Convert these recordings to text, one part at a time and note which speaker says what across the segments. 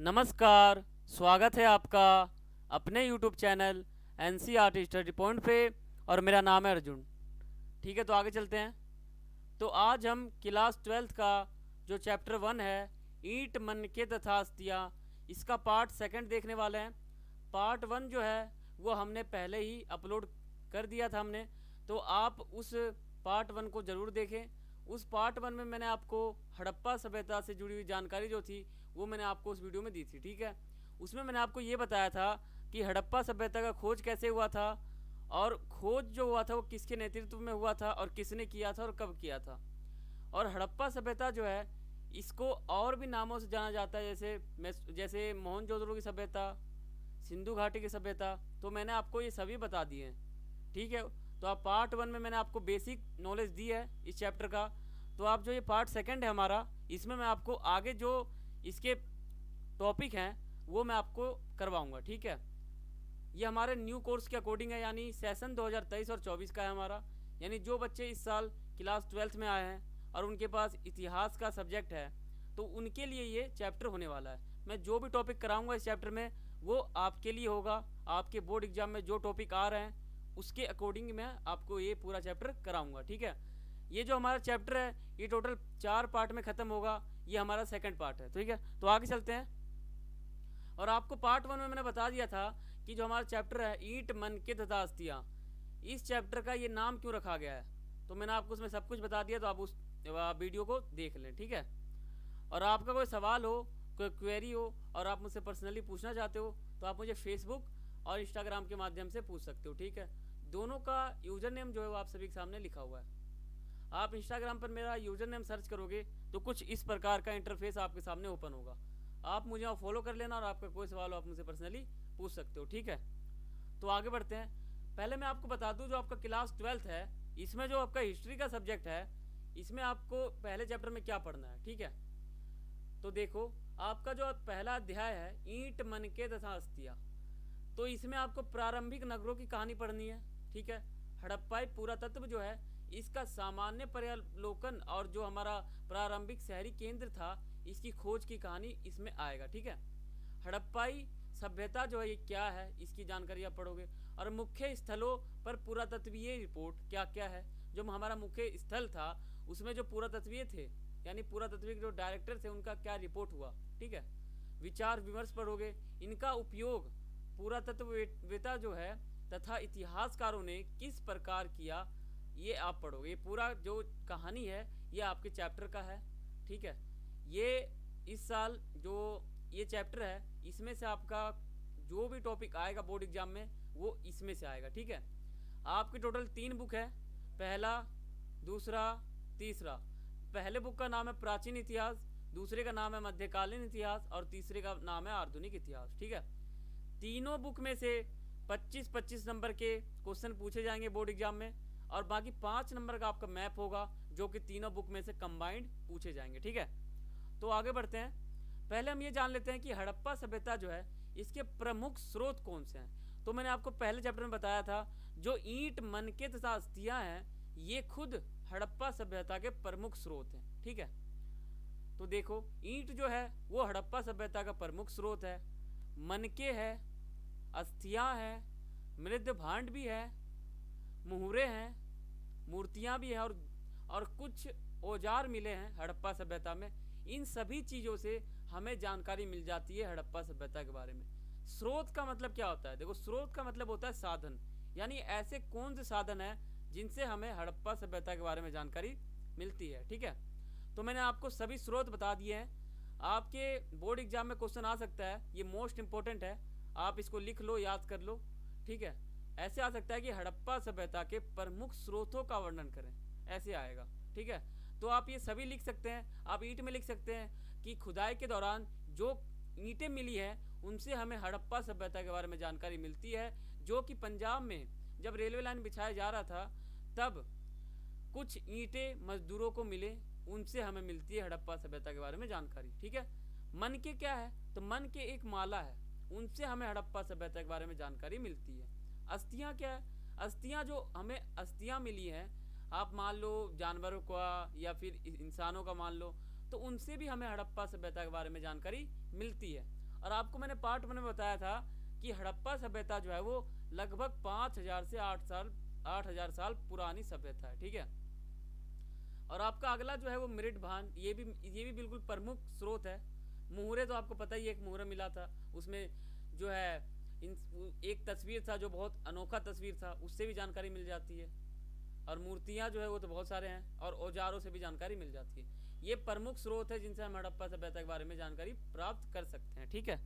Speaker 1: नमस्कार। स्वागत है आपका अपने YouTube channel NCERT study point पे। और मेरा नाम है अर्जुन। ठीक है, तो आगे चलते हैं। तो आज हम क्लास 12th का जो चैप्टर 1 है, ईंट मन के तथा अस्तियाँ, इसका पार्ट सेकंड देखने वाले हैं। पार्ट 1 जो है वो हमने पहले ही अपलोड कर दिया था हमने, तो आप उस पार्ट 1 को ज़रूर देखें। उस पार्ट 1 में मैंने आपको हड़प्पा सभ्यता से जुड़ी हुई जानकारी जो थी वो मैंने आपको उस वीडियो में दी थी। ठीक है, उसमें मैंने आपको ये बताया था कि हड़प्पा सभ्यता का खोज कैसे हुआ था, और खोज जो हुआ था वो किसके नेतृत्व में हुआ था, और किसने किया था, और कब किया था। और हड़प्पा सभ्यता जो है इसको और भी नामों से जाना जाता है, जैसे मोहनजोदड़ो की सभ्यता, सिंधु घाटी की सभ्यता। तो मैंने आपको ये सभी बता दिए हैं। ठीक है, तो आप पार्ट 1 में मैंने आपको बेसिक नॉलेज दी है इस चैप्टर का। तो आप जो ये पार्ट सेकंड है हमारा, इसमें मैं आपको आगे जो इसके टॉपिक हैं वो मैं आपको करवाऊंगा। ठीक है, ये हमारे न्यू कोर्स के अकॉर्डिंग है, यानी सेशन 2023 और 24 का है हमारा। यानी जो बच्चे इस साल क्लास 12th में आए हैं और उनके पास इतिहास का सब्जेक्ट है, तो उनके लिए ये चैप्टर होने वाला है। मैं जो भी टॉपिक कराऊंगा इस चैप्टर में वो आपके लिए होगा। आपके बोर्ड एग्जाम में जो टॉपिक आ रहे हैं उसके अकॉर्डिंग मैं आपको ये पूरा चैप्टर कराऊंगा। ठीक है, ये जो हमारा चैप्टर है ये टोटल 4 पार्ट में ख़त्म होगा। ये हमारा सेकंड पार्ट है। ठीक है, तो आगे चलते हैं। और आपको पार्ट 1 में मैंने बता दिया था कि जो हमारा चैप्टर है ईंट मन के तथा अस्तियाँ, इस चैप्टर का ये नाम क्यों रखा गया है, तो मैंने आपको उसमें सब कुछ बता दिया। तो आप उस वीडियो को देख लें। ठीक है, और आपका कोई सवाल हो, कोई क्वेरी हो, और आप मुझसे पर्सनली पूछना चाहते हो, तो आप मुझे फेसबुक और इंस्टाग्राम के माध्यम से पूछ सकते हो। ठीक है, दोनों का यूज़र नेम जो है वो आप सभी के सामने लिखा हुआ है। आप इंस्टाग्राम पर मेरा यूज़र नेम सर्च करोगे तो कुछ इस प्रकार का इंटरफेस आपके सामने ओपन होगा। आप मुझे वहाँ फॉलो कर लेना, और आपका कोई सवाल हो आप मुझसे पर्सनली पूछ सकते हो। ठीक है, तो आगे बढ़ते हैं। पहले मैं आपको बता दूं, जो आपका क्लास 12th है इसमें जो आपका हिस्ट्री का सब्जेक्ट है, इसमें आपको पहले चैप्टर में क्या पढ़ना है। ठीक है, तो देखो, आपका जो पहला अध्याय है ईंट मन के तथा अस्तियाँ, तो इसमें आपको प्रारंभिक नगरों की कहानी पढ़नी है। ठीक है, हड़प्पाई पुरातत्व जो है इसका सामान्य पर्यालोकन, और जो हमारा प्रारंभिक शहरी केंद्र था इसकी खोज की कहानी इसमें आएगा। ठीक है, हड़प्पाई सभ्यता जो है ये क्या है इसकी जानकारी आप पढ़ोगे, और मुख्य स्थलों पर पुरातत्वीय रिपोर्ट क्या क्या है। जो हमारा मुख्य स्थल था उसमें जो पुरातत्वीय थे, यानी पुरातत्वीय जो डायरेक्टर थे उनका क्या रिपोर्ट हुआ। ठीक है, विचार विमर्श पढ़ोगे, इनका उपयोग पुरातत्ववेत्ता जो है तथा इतिहासकारों ने किस प्रकार किया, ये आप पढ़ोगे। ये पूरा जो कहानी है ये आपके चैप्टर का है। ठीक है, ये इस साल जो ये चैप्टर है इसमें से आपका जो भी टॉपिक आएगा बोर्ड एग्जाम में वो इसमें से आएगा। ठीक है, आपकी टोटल 3 बुक है, पहला, दूसरा, तीसरा। पहले बुक का नाम है प्राचीन इतिहास, दूसरे का नाम है मध्यकालीन इतिहास, और तीसरे का नाम है आधुनिक इतिहास। ठीक है, तीनों बुक में से 25-25 नंबर के क्वेश्चन पूछे जाएंगे बोर्ड एग्जाम में, और बाकी 5 नंबर का आपका मैप होगा जो कि तीनों बुक में से कंबाइंड पूछे जाएंगे। ठीक है, तो आगे बढ़ते हैं। पहले हम ये जान लेते हैं कि हड़प्पा सभ्यता जो है इसके प्रमुख स्रोत कौन से हैं। तो मैंने आपको पहले चैप्टर में बताया था जो ईंट मनके तथा अस्तियाँ हैं ये खुद हड़प्पा सभ्यता के प्रमुख स्रोत हैं। ठीक है, तो देखो, ईंट जो है वो हड़प्पा सभ्यता का प्रमुख स्रोत है, मनके है, अस्थियाँ है, मृद भांड भी है, मुहरे हैं, मूर्तियाँ भी हैं, और कुछ औजार मिले हैं हड़प्पा सभ्यता में। इन सभी चीज़ों से हमें जानकारी मिल जाती है हड़प्पा सभ्यता के बारे में। स्रोत का मतलब क्या होता है, देखो, स्रोत का मतलब होता है साधन, यानी ऐसे कौन से साधन हैं जिनसे हमें हड़प्पा सभ्यता के बारे में जानकारी मिलती है। ठीक है, तो मैंने आपको सभी स्रोत बता दिए हैं। आपके बोर्ड एग्जाम में क्वेश्चन आ सकता है, ये मोस्ट इंपॉर्टेंट है, आप इसको लिख लो, याद कर लो। ठीक है, ऐसे आ सकता है कि हड़प्पा सभ्यता के प्रमुख स्रोतों का वर्णन करें, ऐसे आएगा। ठीक है, तो आप ये सभी लिख सकते हैं। आप ईंट में लिख सकते हैं कि खुदाई के दौरान जो ईंटें मिली हैं उनसे हमें हड़प्पा सभ्यता के बारे में जानकारी मिलती है, जो कि पंजाब में जब रेलवे लाइन बिछाया जा रहा था तब कुछ ईंटें मजदूरों को मिले, उनसे हमें मिलती है हड़प्पा सभ्यता के बारे में जानकारी। ठीक है, मन के क्या है, तो मन के एक माला है, उनसे हमें हड़प्पा सभ्यता के बारे में जानकारी मिलती है। अस्थियाँ क्या है, अस्थियाँ जो हमें अस्थियाँ मिली हैं, आप मान लो जानवरों का या फिर इंसानों का मान लो, तो उनसे भी हमें हड़प्पा सभ्यता के बारे में जानकारी मिलती है। और आपको मैंने पार्ट 1 में बताया था कि हड़प्पा सभ्यता जो है वो लगभग 5000 से 8000 साल पुरानी सभ्यता है, ठीक है। और आपका अगला जो है वो मृदभान, ये भी बिल्कुल प्रमुख स्रोत है। मुहरे तो आपको पता ही है, एक मुहरा मिला था, उसमें जो है एक तस्वीर था जो बहुत अनोखा तस्वीर था, उससे भी जानकारी मिल जाती है। और मूर्तियां जो है वो तो बहुत सारे हैं, और औजारों से भी जानकारी मिल जाती है। ये प्रमुख स्रोत है जिनसे हम हड़प्पा सभ्यता के बारे में जानकारी प्राप्त कर सकते हैं, ठीक है।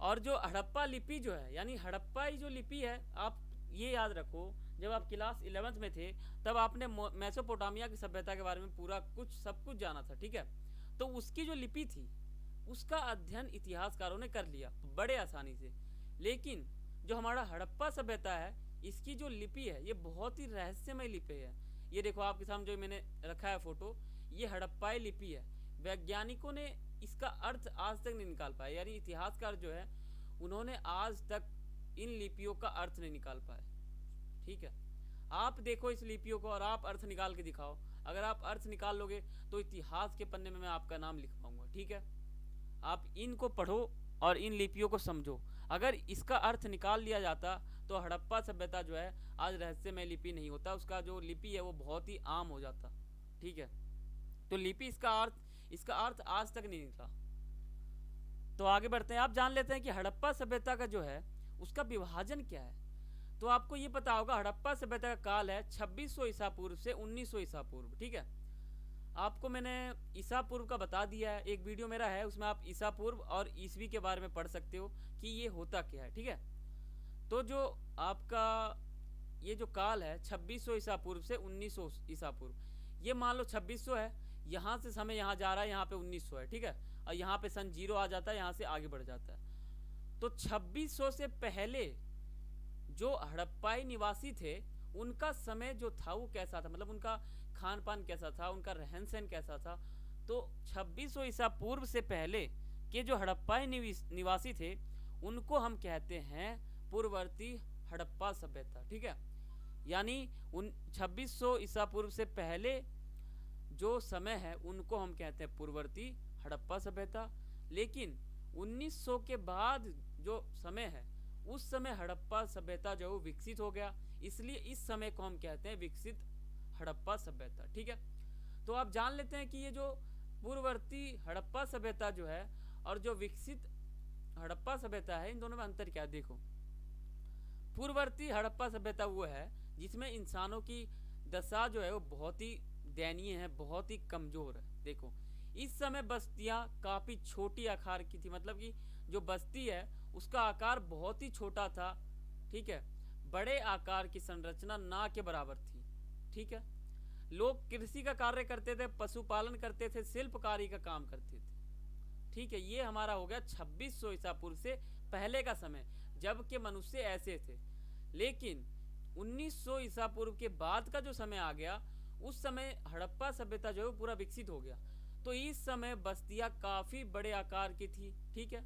Speaker 1: और जो हड़प्पा लिपि जो है, यानी हड़प्पाई जो लिपि है, आप ये याद रखो, जब आप क्लास 11th में थे तब आपने मेसोपोटामिया की सभ्यता के बारे में पूरा कुछ सब कुछ जाना था, ठीक है। तो उसकी जो लिपि थी उसका अध्ययन इतिहासकारों ने कर लिया बड़े आसानी से। लेकिन जो हमारा हड़प्पा सभ्यता है, इसकी जो लिपि है ये बहुत ही रहस्यमय लिपि है। ये देखो आपके सामने जो मैंने रखा है फोटो, ये हड़प्पाई लिपि है। वैज्ञानिकों ने इसका अर्थ आज तक नहीं निकाल पाए, यानी इतिहासकार जो है उन्होंने आज तक इन लिपियों का अर्थ नहीं निकाल पाए, ठीक है। आप देखो इस लिपियों को और आप अर्थ निकाल के दिखाओ। अगर आप अर्थ निकाल लोगे तो इतिहास के पन्ने में मैं आपका नाम लिख पाऊंगा, ठीक है। आप इनको पढ़ो और इन लिपियों को समझो। अगर इसका अर्थ निकाल लिया जाता तो हड़प्पा सभ्यता जो है आज रहस्यमय लिपि नहीं होता, उसका जो लिपि है वो बहुत ही आम हो जाता, ठीक है। तो लिपि इसका अर्थ आज तक नहीं निकला। तो आगे बढ़ते हैं, आप जान लेते हैं कि हड़प्पा सभ्यता का जो है उसका विभाजन क्या है। तो आपको ये पता होगा हड़प्पा सभ्यता का काल है 2600 ईसा पूर्व से 1900 ईसा पूर्व, ठीक है। आपको मैंने ईसा पूर्व का बता दिया है, एक वीडियो मेरा है उसमें आप ईसा पूर्व और ईसवी के बारे में पढ़ सकते हो कि ये होता क्या है, ठीक है। तो जो आपका ये जो काल है 2600 ईसा पूर्व से 1900 ईसा पूर्व, ये मान लो 2600 है, यहाँ से समय यहाँ जा रहा है, यहाँ पे 1900 है, ठीक है। और यहाँ पे सन 0 आ जाता है, यहाँ से आगे बढ़ जाता है। तो 2600 से पहले जो हड़प्पाई निवासी थे उनका समय जो था वो कैसा था, मतलब उनका खान पान कैसा था, उनका रहन सहन कैसा था। तो 2600 ईसा पूर्व से पहले के जो हड़प्पाई निवासी थे उनको हम कहते हैं पूर्ववर्ती हड़प्पा सभ्यता, ठीक है। यानी उन 2600 ईसा पूर्व से पहले जो समय है उनको हम कहते हैं पूर्ववर्ती हड़प्पा सभ्यता। लेकिन 1900 के बाद जो समय है उस समय हड़प्पा सभ्यता जो विकसित हो गया, इसलिए इस समय को हम कहते हैं विकसित हड़प्पा सभ्यता, ठीक है। तो आप जान लेते हैं कि ये जो पूर्ववर्ती हड़प्पा सभ्यता जो है और जो विकसित हड़प्पा सभ्यता है, इन दोनों में अंतर क्या है। देखो, पूर्ववर्ती हड़प्पा सभ्यता वो है जिसमें इंसानों की दशा जो है वो बहुत ही दयनीय है, बहुत ही कमजोर है। देखो, इस समय बस्तियां काफी छोटी आकार की थी, मतलब कि जो बस्ती है उसका आकार बहुत ही छोटा था, ठीक है। बड़े आकार की संरचना ना के बराबर थी, ठीक है। लोग कृषि का कार्य करते थे, पशुपालन करते थे, शिल्पकारी का काम करते थे, ठीक है। ये हमारा हो गया 2600 ईसा पूर्व से पहले का समय, जबकि मनुष्य ऐसे थे। लेकिन 1900 ईसा पूर्व के बाद का जो समय आ गया, उस समय हड़प्पा सभ्यता जो है पूरा विकसित हो गया। तो इस समय बस्तियां काफी बड़े आकार की थी, ठीक है।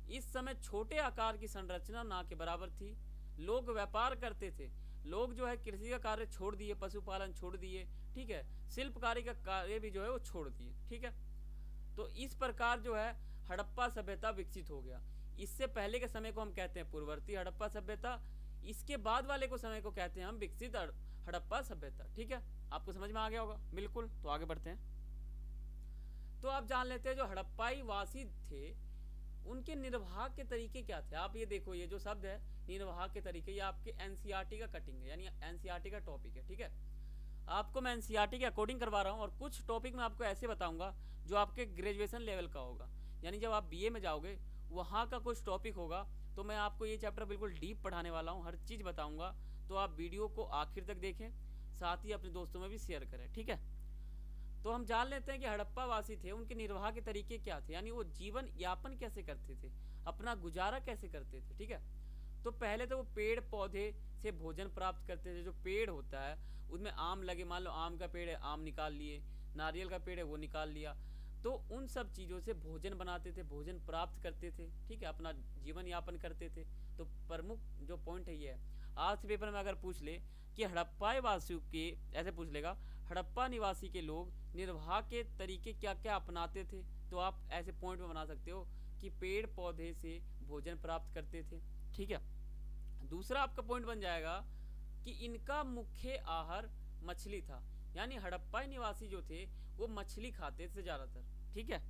Speaker 1: इस समय छोटे आकार की संरचना ना के बराबर थी। लोग व्यापार करते थे, लोग जो है कृषि का कार्य छोड़ दिए, पशुपालन छोड़ दिए, ठीक है। शिल्पकारी का कार्य भी जो है वो छोड़ दिए, ठीक है। तो इस प्रकार जो है हड़प्पा सभ्यता विकसित हो गया। इससे पहले के समय को हम कहते हैं पूर्ववर्ती हड़प्पा सभ्यता, इसके बाद वाले को समय को कहते हैं हम विकसित हड़प्पा सभ्यता, ठीक है। आपको समझ में आ गया होगा, बिल्कुल। तो आगे बढ़ते हैं। तो आप जान लेते हैं जो हड़प्पाई वासी थे उनके निर्वाह के तरीके क्या थे। आप ये देखो, ये जो शब्द है निर्वाह के तरीके, ये आपके एनसीईआरटी का कटिंग है, यानी एनसीईआरटी का टॉपिक है, ठीक है। आपको मैं एनसीईआरटी के अकॉर्डिंग करवा रहा हूँ, और कुछ टॉपिक मैं आपको ऐसे बताऊंगा जो आपके ग्रेजुएशन लेवल का होगा, यानी जब आप बीए में जाओगे वहाँ का कुछ टॉपिक होगा। तो मैं आपको ये चैप्टर बिल्कुल डीप पढ़ाने वाला हूँ, हर चीज़ बताऊँगा। तो आप वीडियो को आखिर तक देखें, साथ ही अपने दोस्तों में भी शेयर करें, ठीक है। तो हम जान लेते हैं कि हड़प्पा वासी थे, उनके निर्वाह के तरीके क्या थे, यानी वो जीवन यापन कैसे करते थे, अपना गुजारा कैसे करते थे, ठीक है। तो पहले तो वो पेड़ पौधे से भोजन प्राप्त करते थे। जो पेड़ होता है उसमें आम लगे, मान लो आम का पेड़ है, आम निकाल लिए, नारियल का पेड़ है वो निकाल लिया, तो उन सब चीज़ों से भोजन बनाते थे, भोजन प्राप्त करते थे, ठीक है, अपना जीवन यापन करते थे। तो प्रमुख जो पॉइंट है ये है। आज के पेपर में अगर पूछ ले कि हड़प्पा वासियों के, ऐसे पूछ लेगा हड़प्पा निवासी के लोग निर्वाह के तरीके क्या क्या अपनाते थे, तो आप ऐसे पॉइंट में बना सकते हो कि पेड़ पौधे से भोजन प्राप्त करते थे। ठीक है, दूसरा आपका पॉइंट बन जाएगा कि इनका मुख्य आहार मछली था, यानी हड़प्पा निवासी जो थे वो मछली खाते थे ज़्यादातर। ठीक है,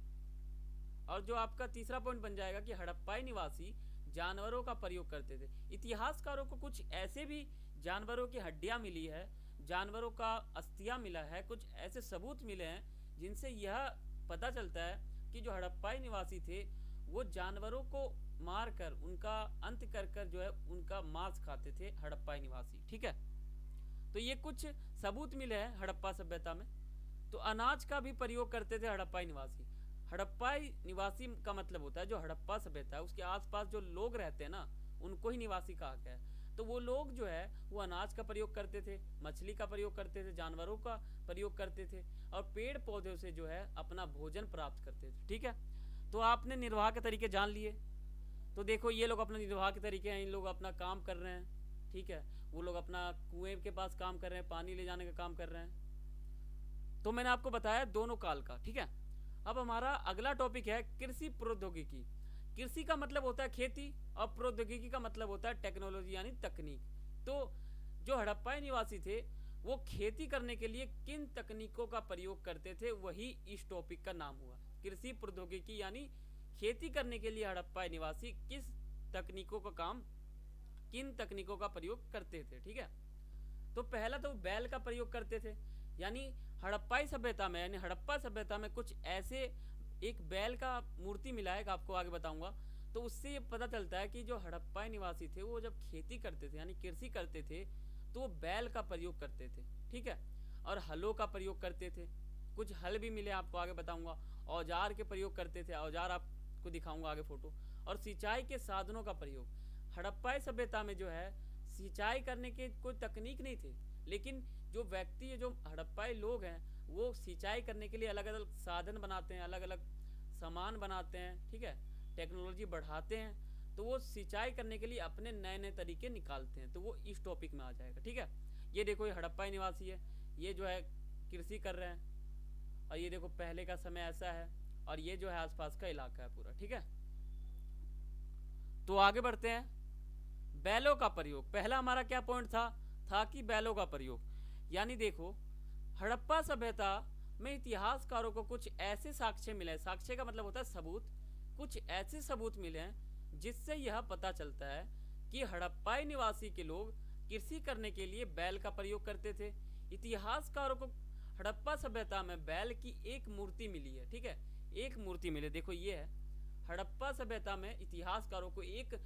Speaker 1: और जो आपका तीसरा पॉइंट बन जाएगा कि हड़प्पाई निवासी जानवरों का प्रयोग करते थे। इतिहासकारों को कुछ ऐसे भी जानवरों की हड्डियां मिली है, जानवरों का अस्थियां मिला है, कुछ ऐसे सबूत मिले हैं जिनसे यह पता चलता है कि जो हड़प्पाई निवासी थे वो जानवरों को मार कर उनका अंत कर कर जो है उनका मांस खाते थे हड़प्पाई निवासी। ठीक है, तो ये कुछ सबूत मिले हैं हड़प्पा सभ्यता में। तो अनाज का भी प्रयोग करते थे हड़प्पाई निवासी। हड़प्पाई निवासी का मतलब होता है जो हड़प्पा सभ्यता है उसके आसपास जो लोग रहते हैं ना, उनको ही निवासी कहा गया है। तो वो लोग जो है वो अनाज का प्रयोग करते थे, मछली का प्रयोग करते थे, जानवरों का प्रयोग करते थे और पेड़ पौधों से जो है अपना भोजन प्राप्त करते थे। ठीक है, तो आपने निर्वाह के तरीके जान लिए। तो देखो ये लोग अपना निर्वाह के तरीके हैं, इन लोग अपना काम कर रहे हैं। ठीक है, वो लोग अपना कुएं के पास काम कर रहे हैं, पानी ले जाने का काम कर रहे हैं। तो मैंने आपको बताया दोनों काल का। ठीक है, अब हमारा अगला टॉपिक है कृषि प्रौद्योगिकी। कृषि का मतलब होता है खेती और प्रौद्योगिकी का मतलब होता है टेक्नोलॉजी यानी तकनीक। तो जो हड़प्पाई निवासी थे वो खेती करने के लिए किन तकनीकों का प्रयोग करते थे, वही इस टॉपिक का नाम हुआ कृषि प्रौद्योगिकी। यानी खेती करने के लिए हड़प्पाई निवासी किस तकनीकों का काम, किन तकनीकों का प्रयोग करते थे। ठीक है, तो पहला तो बैल का प्रयोग करते थे। यानी हड़प्पाई सभ्यता में, यानी हड़प्पा सभ्यता में कुछ ऐसे एक बैल का मूर्ति मिला है, आपको आगे बताऊंगा। तो उससे ये पता चलता है कि जो हड़प्पाई निवासी थे वो जब खेती करते थे यानी कृषि करते थे तो वो बैल का प्रयोग करते थे। ठीक है, और हलों का प्रयोग करते थे। कुछ हल भी मिले, आपको आगे बताऊंगा। औजार के प्रयोग करते थे, औजार आपको दिखाऊंगा आगे फोटो। और सिंचाई के साधनों का प्रयोग। हड़प्पाई सभ्यता में जो है सिंचाई करने के कोई तकनीक नहीं थे, लेकिन जो व्यक्ति जो हड़प्पाई लोग हैं वो सिंचाई करने के लिए अलग अलग साधन बनाते हैं, अलग अलग सामान बनाते हैं। ठीक है, टेक्नोलॉजी बढ़ाते हैं, तो वो सिंचाई करने के लिए अपने नए नए तरीके निकालते हैं। तो वो इस टॉपिक में आ जाएगा। ठीक है, ये देखो ये हड़प्पाई निवासी है, ये जो है कृषि कर रहे हैं, और ये देखो पहले का समय ऐसा है, और ये जो है आसपास का इलाका है पूरा। ठीक है, तो आगे बढ़ते हैं। बैलों का प्रयोग, पहला हमारा क्या पॉइंट था कि बैलों का प्रयोग। यानी देखो हड़प्पा सभ्यता में इतिहासकारों को कुछ ऐसे साक्ष्य मिले, साक्ष्य का मतलब होता है सबूत, कुछ ऐसे सबूत मिले हैं जिससे यह पता चलता है कि हड़प्पाई निवासी के लोग कृषि करने के लिए बैल का प्रयोग करते थे। इतिहासकारों को हड़प्पा सभ्यता में बैल की एक मूर्ति मिली है। ठीक है, एक मूर्ति मिली, देखो ये है हड़प्पा सभ्यता में इतिहासकारों को एक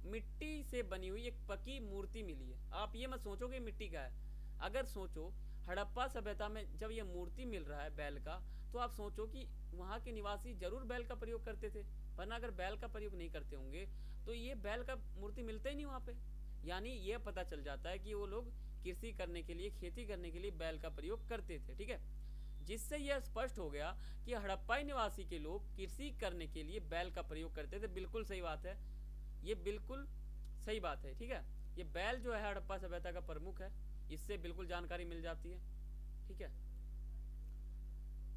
Speaker 1: मिट्टी से बनी हुई एक पकी मूर्ति मिली है। आप ये मत सोचो कि मिट्टी का है, अगर सोचो हड़प्पा सभ्यता में जब ये मूर्ति मिल रहा है बैल का, तो आप सोचो कि वहाँ के निवासी जरूर बैल का प्रयोग करते थे, वरना अगर बैल का प्रयोग नहीं करते होंगे तो ये बैल का मूर्ति मिलता ही नहीं वहाँ पे। यानी ये पता चल जाता है कि वो लोग कृषि करने के लिए, खेती करने के लिए बैल का प्रयोग करते थे। ठीक है, जिससे यह स्पष्ट हो गया कि हड़प्पाई निवासी के लोग कृषि करने के लिए बैल का प्रयोग करते थे। बिल्कुल सही बात है, ये बिल्कुल सही बात है। ठीक है, ये बैल जो है हड़प्पा सभ्यता का प्रमुख है, इससे बिल्कुल जानकारी मिल जाती है। ठीक है,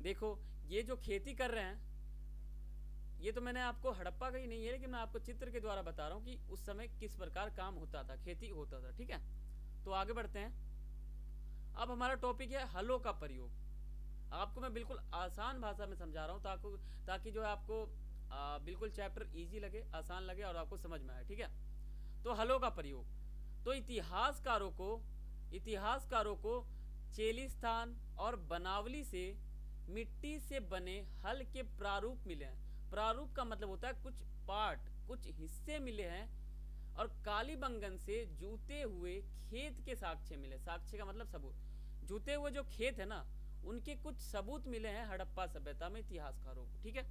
Speaker 1: देखो ये जो खेती कर रहे हैं, ये तो मैंने आपको हड़प्पा का ही नहीं है, लेकिन मैं आपको चित्र के द्वारा बता रहा हूँ कि उस समय किस प्रकार काम होता था, खेती होता था। ठीक है, तो आगे बढ़ते हैं। अब हमारा टॉपिक है हलों का प्रयोग। आपको मैं बिल्कुल आसान भाषा में समझा रहा हूँ ताकि जो है आपको बिल्कुल चैप्टर इजी लगे, आसान लगे और आपको समझ में आए। ठीक है, तो हलों का प्रयोग, तो इतिहासकारों को चेलिस्तान और बनावली से मिट्टी से बने हल के प्रारूप मिले हैं। प्रारूप का मतलब होता है कुछ पार्ट, कुछ हिस्से मिले हैं। और कालीबंगन से जूते हुए खेत के साक्ष्य मिले, साक्ष्य का मतलब सबूत, जूते हुए जो खेत है ना उनके कुछ सबूत मिले हैं हड़प्पा सभ्यता में इतिहासकारों को। ठीक है,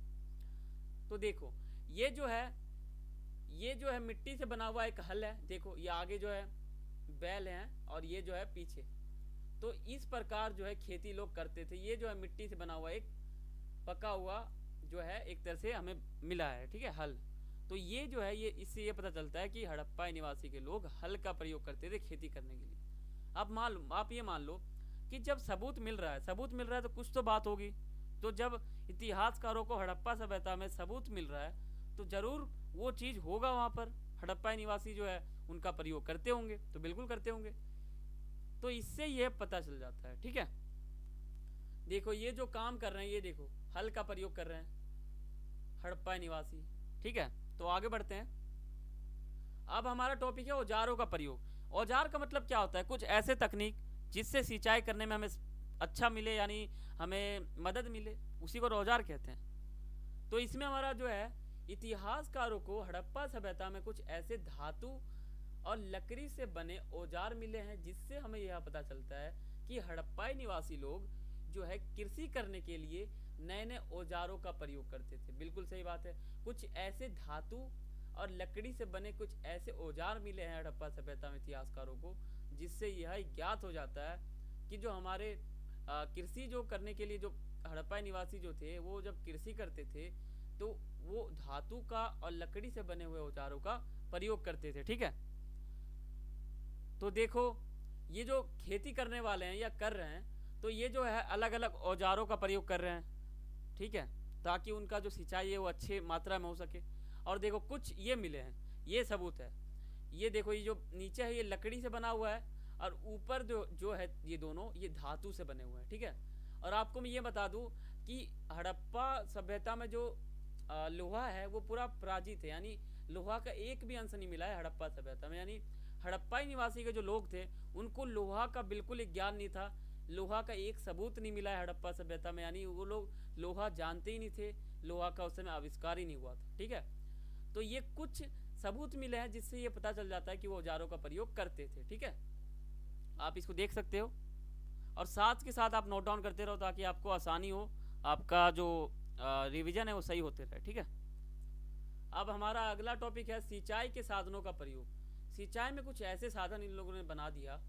Speaker 1: तो देखो ये जो है मिट्टी से बना हुआ एक हल है। देखो ये आगे जो है बैल हैं और ये जो है पीछे, तो इस प्रकार जो है खेती लोग करते थे। ये जो है मिट्टी से बना हुआ एक पका हुआ जो है एक तरह से हमें मिला है। ठीक है, हल, तो ये जो है ये इससे ये पता चलता है कि हड़प्पा निवासी के लोग हल का प्रयोग करते थे खेती करने के लिए। अब आप ये मान लो कि जब सबूत मिल रहा है तो कुछ तो बात होगी। तो जब इतिहासकारों को हड़प्पा सभ्यता में सबूत मिल रहा है तो ज़रूर वो चीज़ होगा वहाँ पर, हड़प्पा निवासी जो है उनका प्रयोग करते होंगे, तो बिल्कुल करते होंगे। तो इससे ये पता चल जाता है। ठीक है, देखो ये जो काम कर रहे हैं, ये देखो हल का प्रयोग कर रहे हैं हड़प्पा निवासी। ठीक है, तो आगे बढ़ते हैं। अब हमारा टॉपिक है औजारों का प्रयोग। औजार का मतलब क्या होता है? कुछ ऐसे तकनीक जिससे सिंचाई करने में हमें अच्छा मिले, यानी हमें मदद मिले, उसी को औजार कहते हैं। तो इसमें हमारा जो है इतिहासकारों को हड़प्पा सभ्यता में कुछ ऐसे धातु और लकड़ी से बने औजार मिले हैं, जिससे हमें यह पता चलता है कि हड़प्पाई निवासी लोग जो है कृषि करने के लिए नए नए औजारों का प्रयोग करते थे। बिल्कुल सही बात है, कुछ ऐसे धातु और लकड़ी से बने कुछ ऐसे औजार मिले हैं हड़प्पा सभ्यता में इतिहासकारों को, जिससे यह ज्ञात हो जाता है कि जो हमारे कृषि जो करने के लिए जो हड़प्पा निवासी जो थे वो जब कृषि करते थे तो वो धातु का और लकड़ी से बने हुए औजारों का प्रयोग करते थे। ठीक है, तो देखो ये जो खेती करने वाले हैं या कर रहे हैं, तो ये जो है अलग अलग औजारों का प्रयोग कर रहे हैं। ठीक है, ताकि उनका जो सिंचाई है वो अच्छे मात्रा में हो सके। और देखो कुछ ये मिले हैं, ये सबूत है। ये देखो, ये जो नीचे है ये लकड़ी से बना हुआ है, और ऊपर जो है ये दोनों ये धातु से बने हुए हैं। ठीक है, और आपको मैं ये बता दूं कि हड़प्पा सभ्यता में जो लोहा है वो पूरा पराजित है, यानी लोहा का एक भी अंश नहीं मिला है हड़प्पा सभ्यता में। यानी हड़प्पाई निवासी के जो लोग थे उनको लोहा का बिल्कुल ज्ञान नहीं था, लोहा का एक सबूत नहीं मिला है हड़प्पा सभ्यता में, यानी वो लोग लोहा जानते ही नहीं थे, लोहा का उस समय आविष्कार ही नहीं हुआ था। ठीक है, तो ये कुछ सबूत मिले हैं जिससे ये पता चल जाता है कि वो औजारों का प्रयोग करते थे। ठीक है, आप इसको देख सकते हो और साथ के साथ आप नोट डाउन करते रहो ताकि आपको आसानी हो, आपका जो रिवीजन है वो सही होते रहे। ठीक है, अब हमारा अगला टॉपिक है सिंचाई के साधनों का प्रयोग। सिंचाई में कुछ ऐसे साधन इन लोगों ने बना दिया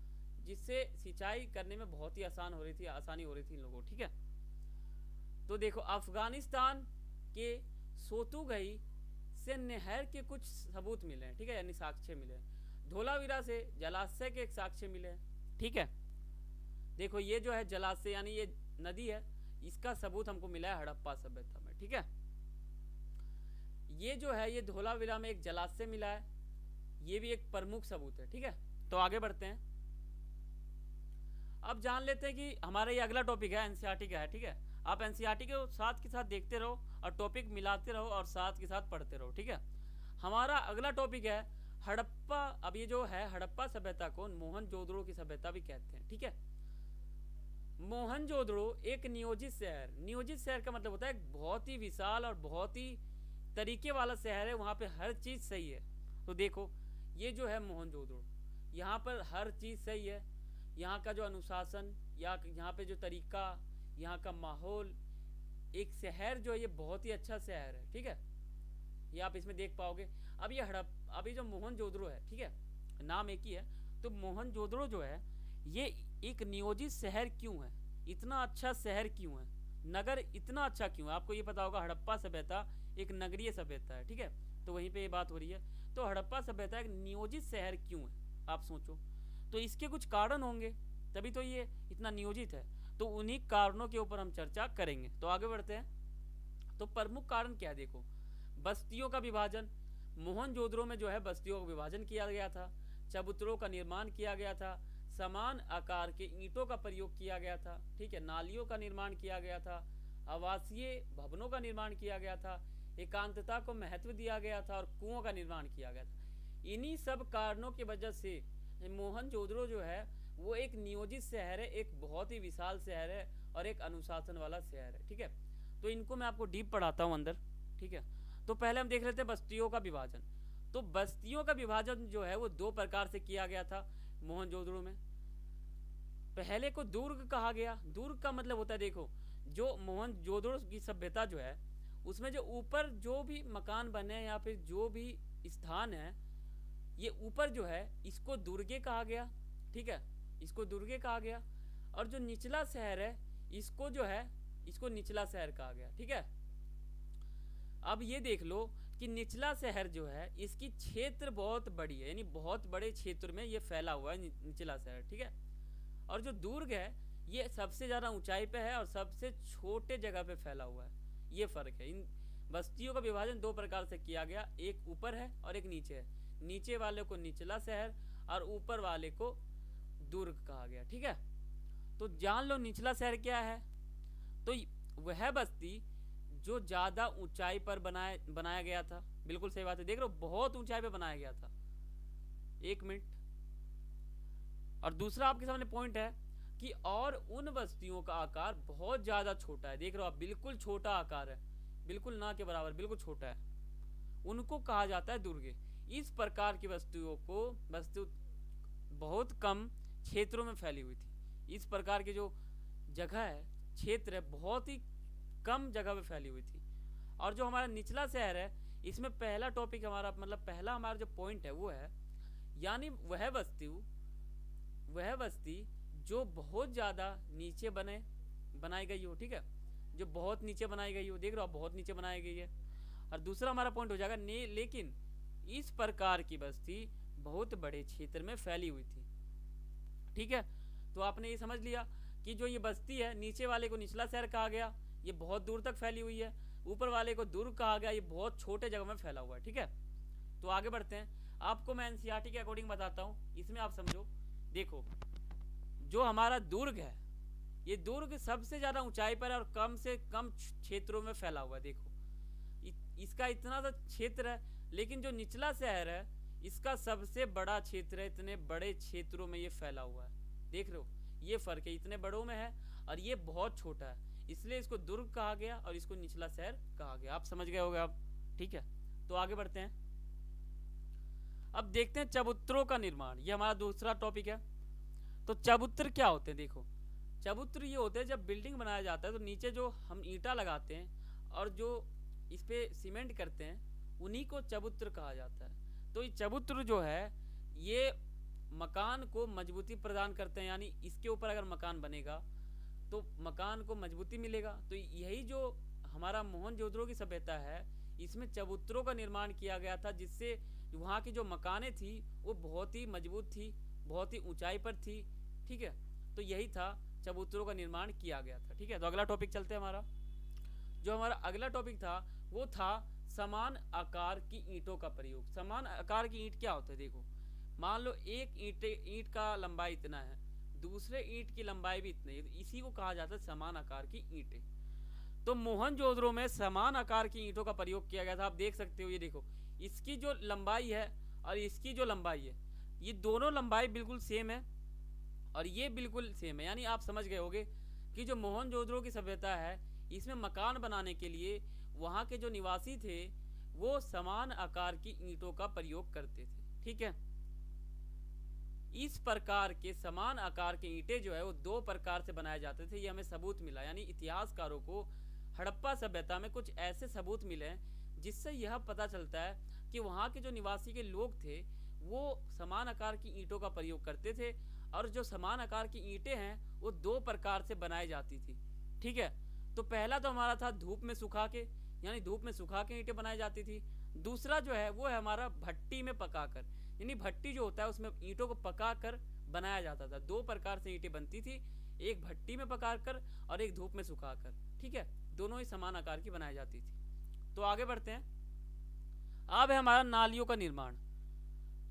Speaker 1: जिससे सिंचाई करने में बहुत ही आसानी हो रही थी इन लोगों को। ठीक है, तो देखो अफगानिस्तान के सोतुगई से नहर के कुछ सबूत मिले हैं। ठीक है, यानी साक्ष्य मिले हैं। धोलावीरा से जलाशय के एक साक्ष्य मिले हैं। ठीक है, देखो ये जो है जलाशय यानी ये नदी है, इसका सबूत हमको मिला है हड़प्पा सभ्यता में। ठीक है, ये जो है ये धोलावीरा में एक जलाशय मिला है, ये भी एक प्रमुख सबूत है। ठीक है, तो आगे बढ़ते हैं। अब जान लेते हैं कि हमारा ये अगला टॉपिक है एनसीईआरटी का है। ठीक है, आप एनसीईआरटी के साथ के साथ देखते रहो और टॉपिक मिलाते रहो और साथ के साथ पढ़ते रहो। ठीक है, हमारा अगला टॉपिक है हड़प्पा। अब ये जो है हड़प्पा सभ्यता को मोहनजोदड़ो की सभ्यता भी कहते हैं। ठीक है, मोहनजोदड़ो एक नियोजित शहर का मतलब होता है एक बहुत ही विशाल और बहुत ही तरीके वाला शहर है, वहाँ पे हर चीज़ सही है। तो देखो ये जो है मोहनजोदड़ो, यहाँ पर हर चीज़ सही है, यहाँ का जो अनुशासन या यहाँ पे जो तरीका, यहाँ का माहौल, एक शहर जो है ये बहुत ही अच्छा शहर है। ठीक है, ये आप इसमें देख पाओगे। अब ये अभी जो मोहनजोदड़ो है, ठीक है, नाम एक ही है, तो मोहनजोदड़ो जो है ये एक नियोजित शहर क्यों है, इतना अच्छा शहर क्यों है, नगर इतना अच्छा क्यों है? आपको ये पता होगा हड़प्पा सभ्यता एक नगरीय सभ्यता है। ठीक है, तो वहीं पे ये बात हो रही है। तो हड़प्पा सभ्यता एक नियोजित शहर क्यों है, आप सोचो। तो इसके कुछ कारण होंगे, तभी तो ये इतना नियोजित है। तो उन्हीं कारणों के ऊपर हम चर्चा करेंगे। तो आगे बढ़ते हैं। तो प्रमुख कारण क्या है? देखो, बस्तियों का विभाजन। मोहनजोदड़ो में जो है बस्तियों का विभाजन किया गया था, चबूतरों का निर्माण किया गया था, समान आकार के ईंटों का प्रयोग किया गया था। ठीक है, नालियों का निर्माण किया गया था, आवासीय भवनों का निर्माण किया गया था, एकांतता को महत्व दिया गया था और कुओं का निर्माण किया गया था। इन्हीं सब कारणों की वजह से मोहनजोदड़ो जो है वो एक नियोजित शहर है, एक बहुत ही विशाल शहर है और एक अनुशासन वाला शहर है। ठीक है, तो इनको मैं आपको डीप पढ़ाता हूँ अंदर। ठीक है, तो पहले हम देख लेते हैं बस्तियों का विभाजन। तो बस्तियों का विभाजन जो है वो दो प्रकार से किया गया था मोहनजोदड़ो में। पहले को दुर्ग कहा गया। दुर्ग का मतलब होता है, देखो जो मोहनजोदड़ो की सभ्यता जो है उसमें जो ऊपर जो भी मकान बने या फिर जो भी स्थान है, ये ऊपर जो है इसको दुर्गे कहा गया। ठीक है, इसको दुर्गे कहा गया। और जो निचला शहर है इसको जो है इसको निचला शहर कहा गया। ठीक है, अब ये देख लो कि निचला शहर जो है इसकी क्षेत्र बहुत बड़ी है, यानी बहुत बड़े क्षेत्र में ये फैला हुआ है निचला शहर। ठीक है, और जो दुर्ग है ये सबसे ज़्यादा ऊंचाई पे है और सबसे छोटे जगह पे फैला हुआ है। ये फ़र्क है। इन बस्तियों का विभाजन दो प्रकार से किया गया, एक ऊपर है और एक नीचे है। नीचे वाले को निचला शहर और ऊपर वाले को दुर्ग कहा गया। ठीक है, तो जान लो निचला शहर क्या है। तो वह बस्ती जो ज्यादा ऊंचाई पर बनाया गया था। बिल्कुल सही बात है, देख रहे हो बहुत ऊंचाई पे बनाया गया था। एक मिनट। और दूसरा आपके सामने पॉइंट है कि और उन बस्तियों का आकार बहुत ज्यादा छोटा है। देख रहे हो आप, बिल्कुल छोटा आकार है, बिल्कुल ना के बराबर, बिल्कुल छोटा है। उनको कहा जाता है दुर्गे। इस प्रकार की वस्तु बहुत कम क्षेत्रों में फैली हुई थी। इस प्रकार की जो जगह है, क्षेत्र है, बहुत ही कम जगह पे फैली हुई थी। और जो हमारा निचला शहर है, इसमें पहला टॉपिक हमारा, मतलब पहला हमारा जो पॉइंट है वो है, यानी वह बस्ती जो बहुत ज़्यादा नीचे बनाई गई हो। ठीक है, जो बहुत नीचे बनाई गई हो, देख रहे हो बहुत नीचे बनाई गई है। और दूसरा हमारा पॉइंट हो जाएगा लेकिन इस प्रकार की बस्ती बहुत बड़े क्षेत्र में फैली हुई थी। ठीक है, तो आपने ये समझ लिया कि जो ये बस्ती है, नीचे वाले को निचला शहर कहा गया, ये बहुत दूर तक फैली हुई है। ऊपर वाले को दुर्ग कहा गया, ये बहुत छोटे जगह में फैला हुआ है। ठीक है, तो आगे बढ़ते हैं। आपको मैं एनसीईआरटी के अकॉर्डिंग बताता हूँ, इसमें आप समझो। देखो, जो हमारा दुर्ग है, ये दुर्ग सबसे ज़्यादा ऊंचाई पर है और कम से कम क्षेत्रों में फैला हुआ है। देखो, इसका इतना सा क्षेत्र है, लेकिन जो निचला शहर है इसका सबसे बड़ा क्षेत्र है, इतने बड़े क्षेत्रों में ये फैला हुआ है। देख रहे हो, ये फर्क है, इतने बड़ों में है और ये बहुत छोटा है, इसलिए इसको दुर्ग कहा गया और इसको निचला शहर कहा गया। आप समझ गए होगे आप। ठीक है, तो आगे बढ़ते हैं। अब देखते हैं चबूतरों का निर्माण, ये हमारा दूसरा टॉपिक है। तो चबूतर क्या होते हैं? देखो, चबूतर ये होते हैं जब बिल्डिंग बनाया जाता है तो नीचे जो हम ईंटा लगाते हैं और जो इस पे सीमेंट करते हैं, उन्हीं को चबूतर कहा जाता है। तो ये चबूतर जो है ये मकान को मजबूती प्रदान करते हैं, यानी इसके ऊपर अगर मकान बनेगा तो मकान को मजबूती मिलेगा। तो यही जो हमारा मोहनजोदड़ो की सभ्यता है, इसमें चबूतरों का निर्माण किया गया था, जिससे वहाँ की जो मकानें थी वो बहुत ही मजबूत थी, बहुत ही ऊंचाई पर थी। ठीक है, तो यही था, चबूतरों का निर्माण किया गया था। ठीक है, तो अगला टॉपिक चलते हैं। जो हमारा अगला टॉपिक था वो था समान आकार की ईंटों का प्रयोग। समान आकार की ईंट क्या होता है? देखो, मान लो एक ईंट का लंबाई इतना है, दूसरे ईंट की लंबाई भी इतनी है, तो इसी को कहा जाता है समान आकार की ईंटें। तो मोहनजोदड़ो में समान आकार की ईंटों का प्रयोग किया गया था। आप देख सकते हो, ये देखो, इसकी जो लंबाई है और इसकी जो लंबाई है, ये दोनों लंबाई बिल्कुल सेम है और ये बिल्कुल सेम है। यानी आप समझ गए होगे कि जो मोहनजोदड़ो की सभ्यता है, इसमें मकान बनाने के लिए वहाँ के जो निवासी थे वो समान आकार की ईंटों का प्रयोग करते थे। ठीक है, इस प्रकार के समान आकार के ईंटें जो है वो दो प्रकार से बनाए जाते थे, ये हमें सबूत मिला। यानी इतिहासकारों को हड़प्पा सभ्यता में कुछ ऐसे सबूत मिले जिससे यह पता चलता है कि वहाँ के जो निवासी के लोग थे वो समान आकार की ईंटों का प्रयोग करते थे। और जो समान आकार की ईंटें हैं वो दो प्रकार से बनाई जाती थी। ठीक है, तो पहला तो हमारा था धूप में सुखा के, यानी धूप में सुखा के ईंटें बनाई जाती थी। दूसरा जो है वो है हमारा भट्टी में पकाकर, यानी भट्टी जो होता है उसमें ईंटों को पकाकर बनाया जाता था। दो प्रकार से ईंटें बनती थी, एक भट्टी में पकाकर और एक धूप में सुखाकर। ठीक है, दोनों ही समान आकार की बनाई जाती थी। तो आगे बढ़ते हैं। अब है हमारा नालियों का निर्माण।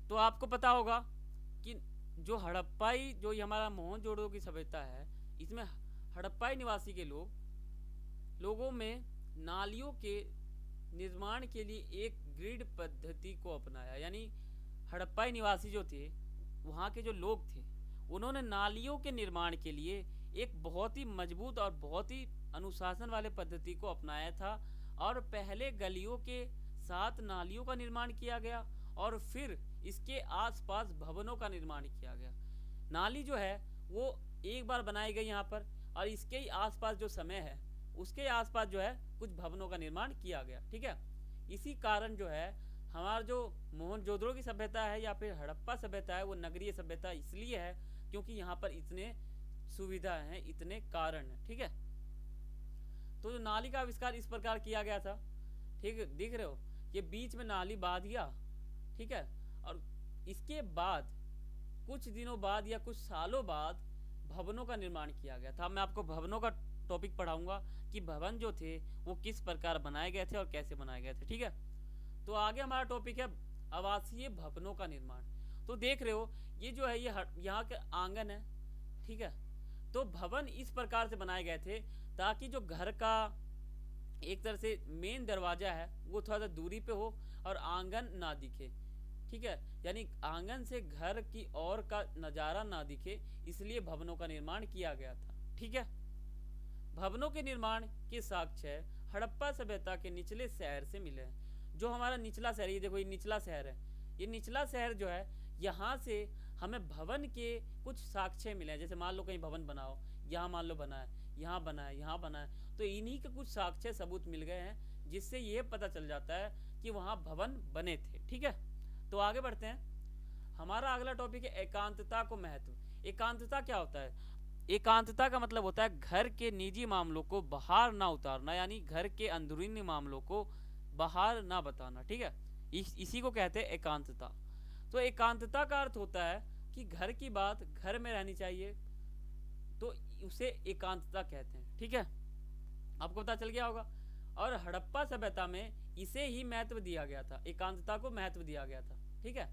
Speaker 1: तो आपको पता होगा कि जो हड़प्पाई, जो ये हमारा मोहनजोदड़ो की सभ्यता है, इसमें हड़प्पाई निवासी के लोगों में नालियों के निर्माण के लिए एक ग्रिड पद्धति को अपनाया। यानी हड़प्पाई निवासी जो थे, वहाँ के जो लोग थे, उन्होंने नालियों के निर्माण के लिए एक बहुत ही मजबूत और बहुत ही अनुशासन वाले पद्धति को अपनाया था। और पहले गलियों के साथ नालियों का निर्माण किया गया और फिर इसके आसपास भवनों का निर्माण किया गया। नाली जो है वो एक बार बनाई गई यहाँ पर, और इसके ही आसपास जो समय है उसके आसपास जो है कुछ भवनों का निर्माण किया गया। ठीक है, इसी कारण जो है हमारा जो मोहनजोदड़ो की सभ्यता है या फिर हड़प्पा सभ्यता है वो नगरीय सभ्यता इसलिए है क्योंकि यहाँ पर इतने सुविधा हैं, इतने कारण हैं। ठीक है, तो जो नाली का आविष्कार इस प्रकार किया गया था। ठीक है, दिख रहे हो, ये बीच में नाली बहा दिया। ठीक है, और इसके बाद कुछ दिनों बाद या कुछ सालों बाद भवनों का निर्माण किया गया था। मैं आपको भवनों का टॉपिक पढ़ाऊंगा कि भवन जो थे वो किस प्रकार बनाए गए थे और कैसे बनाए गए थे। ठीक है, तो आगे हमारा टॉपिक है आवासीय भवनों का निर्माण। तो देख रहे हो ये जो है ये यहाँ के आंगन है। ठीक है, तो भवन इस प्रकार से बनाए गए थे ताकि जो घर का एक तरह से मेन दरवाजा है वो थोड़ा सा दूरी पे हो और आंगन ना दिखे। ठीक है, यानी आंगन से घर की ओर का नज़ारा ना दिखे, इसलिए भवनों का निर्माण किया गया था। ठीक है, भवनों के निर्माण के साक्ष्य हड़प्पा सभ्यता के निचले शहर से मिले हैं। जो हमारा निचला शहर, ये देखो ये निचला शहर है, ये निचला शहर जो है यहाँ से हमें भवन के कुछ साक्ष्य मिले हैं। जैसे मान लो कहीं भवन बनाओ, यहाँ मान लो बना है, यहाँ बना है, यहाँ बना है, तो इन्हीं के कुछ साक्ष्य सबूत मिल गए हैं जिससे ये पता चल जाता है कि वहाँ भवन बने थे। ठीक है, तो आगे बढ़ते हैं। हमारा अगला टॉपिक है एकांतता को महत्व। एकांतता क्या होता है? एकांतता का मतलब होता है घर के निजी मामलों को बाहर ना उतारना, यानी घर के अंदरूनी मामलों को बाहर ना बताना। ठीक है, इसी को कहते हैं एकांतता। तो एकांतता का अर्थ होता है कि घर की बात घर में रहनी चाहिए, तो उसे एकांतता कहते हैं। ठीक है, आपको पता चल गया होगा। और हड़प्पा सभ्यता में इसे ही महत्व दिया गया था, एकांतता को महत्व दिया गया था। ठीक है,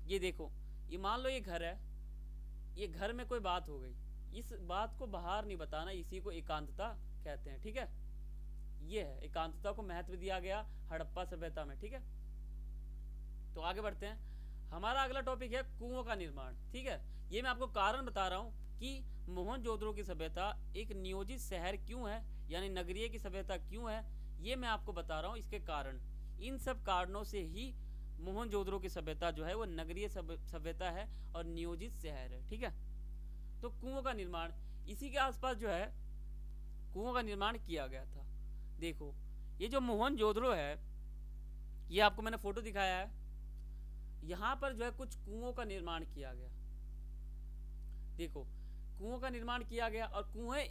Speaker 1: ये देखो, ये मान लो ये घर है, ये घर में कोई बात हो गई, इस बात को बाहर नहीं बताना, इसी को एकांतता कहते हैं। ठीक है, ये है एकांतता को महत्व दिया गया हड़प्पा सभ्यता में। ठीक है, तो आगे बढ़ते हैं। हमारा अगला टॉपिक है कुओं का निर्माण। ठीक है, ये मैं आपको कारण बता रहा हूँ कि मोहनजोदड़ो की सभ्यता एक नियोजित शहर क्यों है, यानी नगरीय की सभ्यता क्यों है, ये मैं आपको बता रहा हूँ इसके कारण। इन सब कारणों से ही मोहनजोदड़ो की सभ्यता जो है वो नगरीय सभ्यता है और नियोजित शहर है। ठीक है, तो कुओं का निर्माण इसी के आसपास जो है कुओं का निर्माण किया गया था। देखो ये जो मोहनजोदड़ो है, ये आपको मैंने फोटो दिखाया है, यहाँ पर जो है कुछ कुओं का निर्माण किया गया। देखो कुओं का निर्माण किया गया, और कुएं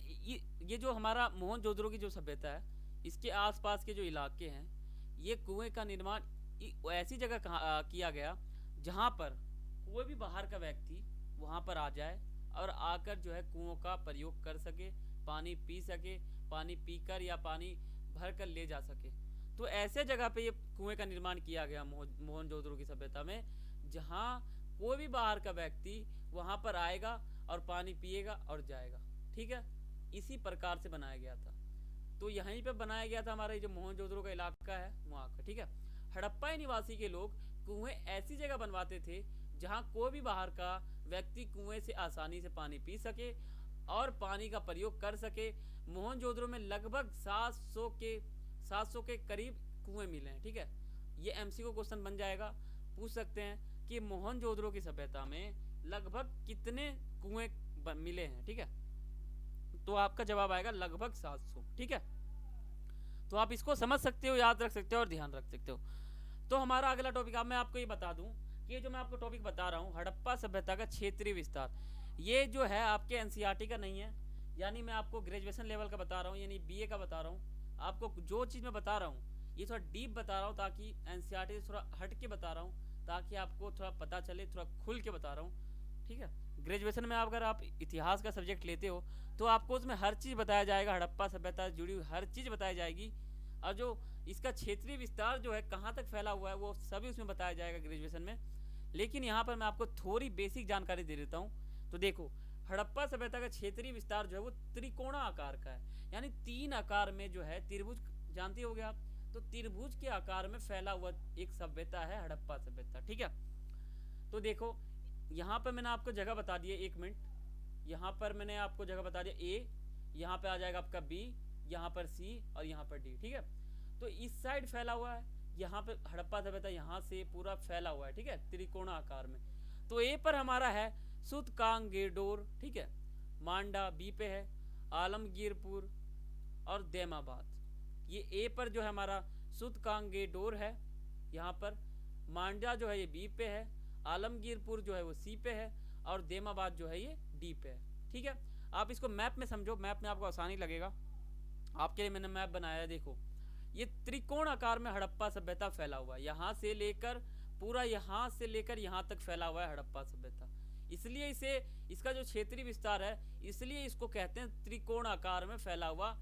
Speaker 1: ये जो हमारा मोहनजोदड़ो की जो सभ्यता है इसके आसपास के जो इलाके हैं, ये कुएं का निर्माण ऐसी जगह किया गया जहाँ पर कोई भी बाहर का व्यक्ति वहाँ पर आ जाए और आकर जो है कुओं का प्रयोग कर सके, पानी पी सके, पानी पीकर या पानी भर कर ले जा सके। तो ऐसे जगह पे ये कुएं का निर्माण किया गया मोहनजोदड़ो की सभ्यता में, जहाँ कोई भी बाहर का व्यक्ति वहाँ पर आएगा और पानी पिएगा और जाएगा। ठीक है, इसी प्रकार से बनाया गया था। तो यहीं पे बनाया गया था हमारा जो मोहनजोदड़ो का इलाका है वहाँ का। ठीक है, हड़प्पा निवासी के लोग कुएं ऐसी जगह बनवाते थे जहाँ कोई भी बाहर का व्यक्ति कुएं से आसानी से पानी पी सके और पानी का प्रयोग कर सके। मोहनजोदड़ो में लगभग 700 के करीब कुएं मिले हैं। ठीक है, ये एमसीक्यू क्वेश्चन बन जाएगा, पूछ सकते हैं कि मोहनजोदड़ो की सभ्यता में लगभग कितने कुएं मिले हैं। ठीक है, तो आपका जवाब आएगा लगभग 700। ठीक है, तो आप इसको समझ सकते हो, याद रख सकते हो और ध्यान रख सकते हो। तो हमारा अगला टॉपिक, अब मैं आपको ये बता दूं कि ये जो मैं आपको टॉपिक बता रहा हूँ हड़प्पा सभ्यता का क्षेत्रीय विस्तार, ये जो है आपके एनसीईआरटी का नहीं है, यानी मैं आपको ग्रेजुएशन लेवल का बता रहा हूँ, यानी बीए का बता रहा हूँ। आपको जो चीज़ मैं बता रहा हूँ ये थोड़ा डीप बता रहा हूँ, ताकि एनसीईआरटी से थोड़ा हट के बता रहा हूँ, ताकि आपको थोड़ा पता चले, थोड़ा खुल के बता रहा हूँ। ठीक है, ग्रेजुएशन में अगर आप इतिहास का सब्जेक्ट लेते हो तो आपको उसमें हर चीज़ बताया जाएगा, हड़प्पा सभ्यता से जुड़ी हुई हर चीज़ बताई जाएगी, और जो इसका क्षेत्रीय विस्तार जो है कहाँ तक फैला हुआ है वो सभी उसमें बताया जाएगा ग्रेजुएशन में। लेकिन यहाँ पर मैं आपको थोड़ी बेसिक जानकारी दे देता हूँ। तो देखो हड़प्पा सभ्यता का क्षेत्रीय विस्तार जो है वो त्रिकोणा आकार का है, यानी 3 आकार में जो है, त्रिभुज जानते होगे आप, तो त्रिभुज के आकार में फैला हुआ एक सभ्यता है हड़प्पा सभ्यता। ठीक है, तो देखो यहाँ पर मैंने आपको जगह बता दी है, 1 मिनट, यहाँ पर मैंने आपको जगह बता दिया ए, यहाँ पे आ जाएगा आपका बी, यहाँ पर सी और यहाँ पर डी। ठीक है, तो इस साइड फैला हुआ है, यहाँ पे हड़प्पा सभ्यता यहाँ से पूरा फैला हुआ है। ठीक है, त्रिकोणा आकार में। तो ए पर हमारा है सुतकांगेडोर। ठीक है, मांडा बी पे है, आलमगीरपुर और दैमाबाद, ये ए पर जो है हमारा सुतकांगेडोर है यहाँ पर, मांडा जो है ये बी पे है, आलमगीरपुर जो है वो सी पे है और दैमाबाद जो है ये डी पे है। ठीक है, आप इसको मैप में समझो, मैप में आपको आसानी लगेगा, आपके लिए मैंने मैप बनाया है। देखो ये त्रिकोण आकार में हड़प्पा सभ्यता फैला हुआ है, यहाँ से लेकर पूरा यहाँ से लेकर यहाँ तक फैला हुआ है हड़प्पा सभ्यता। इसलिए इसे, इसका जो क्षेत्रीय विस्तार है, इसलिए इसको कहते हैं त्रिकोण आकार में फैला हुआ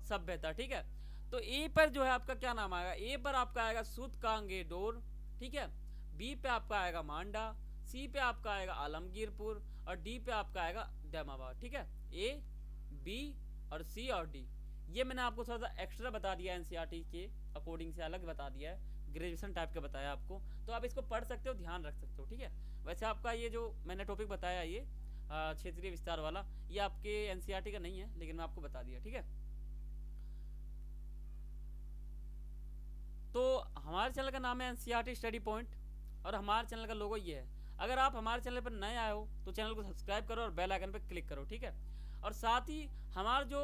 Speaker 1: सभ्यता। ठीक है, तो ए पर जो है आपका क्या नाम आएगा, ए पर आपका आएगा सूतकांगेडोर। ठीक है, बी पे आपका आएगा मांडा, सी पे आपका आएगा आलमगीरपुर और डी पे आपका आएगा दैमाबाद। ठीक है, ए बी और सी और डी, ये मैंने आपको थोड़ा सा एक्स्ट्रा बता दिया एनसीईआरटी के अकॉर्डिंग से, अलग बता दिया है, ग्रेजुएशन टाइप का बताया आपको, तो आप इसको पढ़ सकते हो, ध्यान रख सकते हो। ठीक है, वैसे आपका ये जो मैंने टॉपिक बताया, ये क्षेत्रीय विस्तार वाला, ये आपके एनसीईआरटी का नहीं है, लेकिन मैं आपको बता दिया। ठीक है, तो हमारे चैनल का नाम है एनसीईआरटी स्टडी पॉइंट और हमारे चैनल का लोगो ये है। अगर आप हमारे चैनल पर नए आए हो तो चैनल को सब्सक्राइब करो और बेल आइकन पर क्लिक करो। ठीक है, और साथ ही हमारा जो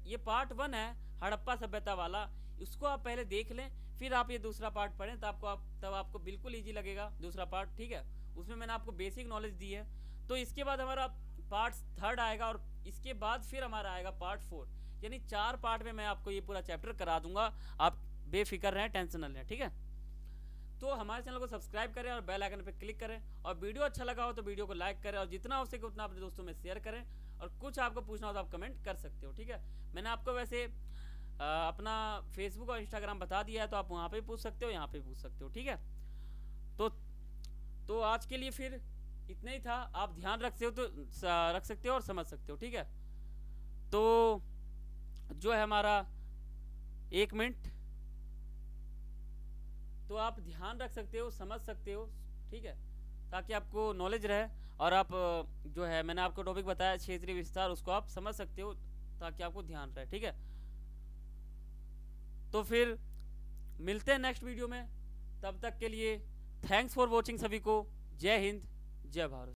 Speaker 1: ये पार्ट 1 है हड़प्पा सभ्यता वाला, इसको आप पहले देख लें, फिर आप ये दूसरा पार्ट पढ़ें, तब आपको बिल्कुल ईजी लगेगा दूसरा पार्ट। ठीक है, उसमें मैंने आपको बेसिक नॉलेज दी है। तो इसके बाद हमारा पार्ट 3 आएगा और इसके बाद फिर हमारा आएगा पार्ट 4, यानी 4 पार्ट में मैं आपको ये पूरा चैप्टर करा दूंगा। आप बेफिक्र रहें, टेंशन न लें। ठीक है, तो हमारे चैनल को सब्सक्राइब करें और बेल आइकन पर क्लिक करें, और वीडियो अच्छा लगा हो तो वीडियो को लाइक करें और जितना हो सके उतना अपने दोस्तों में शेयर करें, और कुछ आपको पूछना हो तो आप कमेंट कर सकते हो। ठीक है, मैंने आपको वैसे अपना फेसबुक और इंस्टाग्राम बता दिया है, तो आप वहाँ पे पूछ सकते हो, यहाँ पे पूछ सकते हो। ठीक है, तो आज के लिए फिर इतना ही था। आप ध्यान रख सकते हो और समझ सकते हो। ठीक है, तो जो है हमारा 1 मिनट, तो आप ध्यान रख सकते हो, समझ सकते हो। ठीक है, ताकि आपको नॉलेज रहे, और आप जो है मैंने आपको टॉपिक बताया क्षेत्रीय विस्तार, उसको आप समझ सकते हो ताकि आपको ध्यान रहे। ठीक है, तो फिर मिलते हैं नेक्स्ट वीडियो में, तब तक के लिए थैंक्स फॉर वॉचिंग सभी को। जय हिंद, जय भारत।